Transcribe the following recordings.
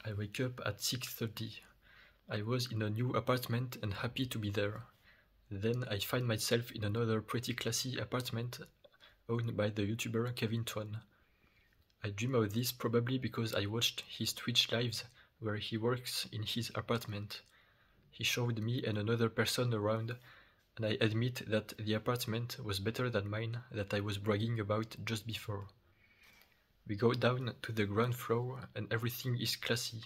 I wake up at 6:30. I was in a new apartment and happy to be there. Then I find myself in another pretty classy apartment owned by the YouTuber Kevin Tran. I dream of this probably because I watched his Twitch lives where he works in his apartment. He showed me and another person around, and I admit that the apartment was better than mine that I was bragging about just before. We go down to the ground floor and everything is classy.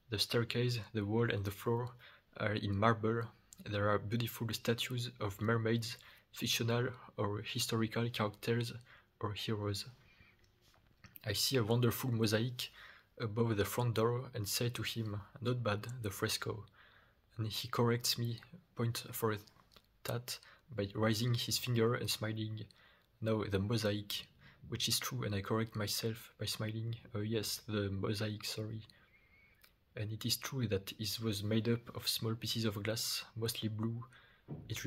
The staircase, the wall and the floor are in marble. There are beautiful statues of mermaids, fictional or historical characters or heroes. I see a wonderful mosaic above the front door and say to him, "Not bad, the fresco." And he corrects me point for that by raising his finger and smiling. "No, the mosaic," which is true, and I correct myself by smiling. "Oh yes, the mosaic, sorry." And it is true that it was made up of small pieces of glass, mostly blue. It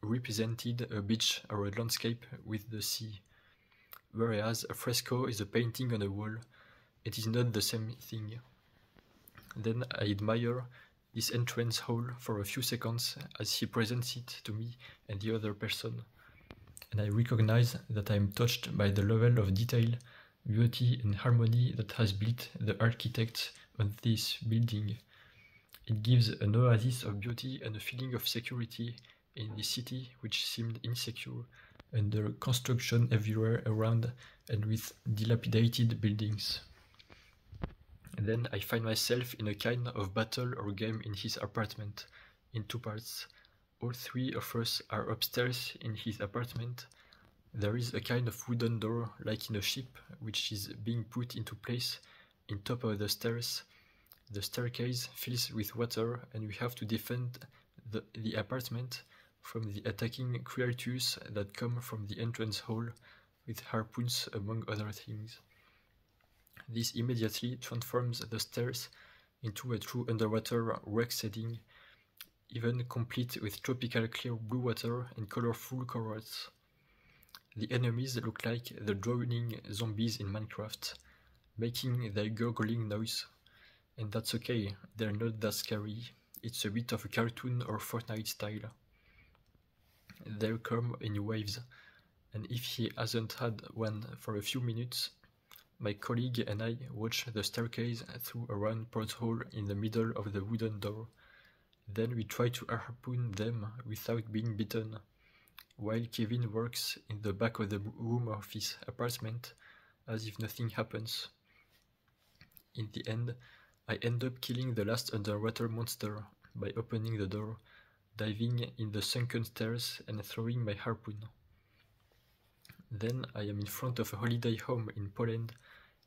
represented a beach or a landscape with the sea. Whereas a fresco is a painting on a wall. It is not the same thing. Then I admire this entrance hall for a few seconds as he presents it to me and the other person. And I recognize that I am touched by the level of detail, beauty and harmony that has built the architect on this building. It gives an oasis of beauty and a feeling of security in this city which seemed insecure, under construction everywhere around and with dilapidated buildings. And then I find myself in a kind of battle or game in his apartment, in two parts. All three of us are upstairs in his apartment. There is a kind of wooden door, like in a ship, which is being put into place in top of the stairs. The staircase fills with water and we have to defend the apartment from the attacking creatures that come from the entrance hall with harpoons among other things. This immediately transforms the stairs into a true underwater wreck setting, even complete with tropical clear blue water and colorful corals. The enemies look like the drowning zombies in Minecraft, making their gurgling noise. And that's okay, they're not that scary. It's a bit of a cartoon or Fortnite style. They'll come in waves, and if he hasn't had one for a few minutes, my colleague and I watch the staircase through a round porthole in the middle of the wooden door. Then we try to harpoon them without being bitten, while Kevin works in the back of the room of his apartment as if nothing happens. In the end, I end up killing the last underwater monster by opening the door, diving in the sunken stairs and throwing my harpoon. Then I am in front of a holiday home in Poland,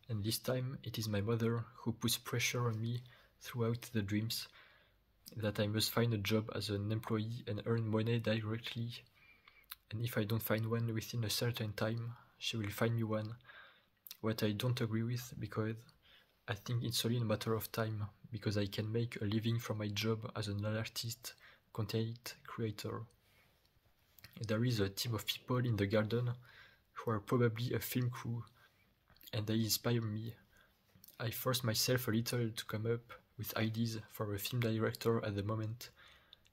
and this time it is my mother who puts pressure on me throughout the dreams that I must find a job as an employee and earn money directly, and if I don't find one within a certain time, she will find me one, what I don't agree with because I think it's only a matter of time, because I can make a living from my job as an artist, content creator. There is a team of people in the garden who are probably a film crew, and they inspire me. I force myself a little to come up with ideas for a film director at the moment,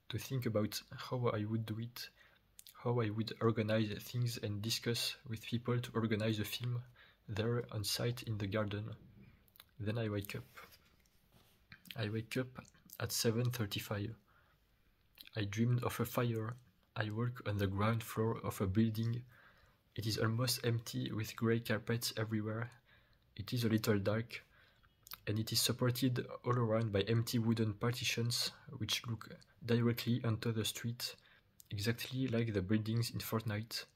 to think about how I would do it, how I would organize things and discuss with people to organize a film there on site in the garden. Then I wake up. I wake up at 7:35. I dreamed of a fire. I work on the ground floor of a building. It is almost empty with grey carpets everywhere. It is a little dark, and it is supported all around by empty wooden partitions which look directly onto the street, exactly like the buildings in Fortnite,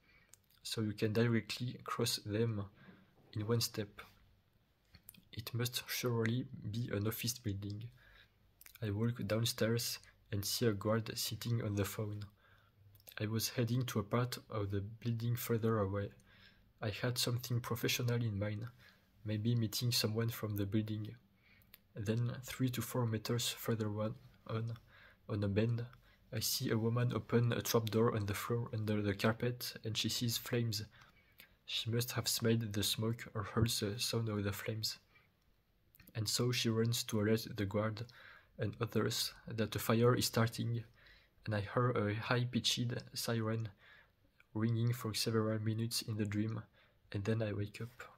so you can directly cross them in one step. It must surely be an office building. I walk downstairs and see a guard sitting on the phone. I was heading to a part of the building further away. I had something professional in mind, maybe meeting someone from the building. Then 3 to 4 meters further on a bend, I see a woman open a trapdoor on the floor under the carpet and she sees flames. She must have smelled the smoke or heard the sound of the flames. And and so she runs to alert the guard and others that the fire is starting, and I hear a high-pitched siren ringing for several minutes in the dream, and then I wake up.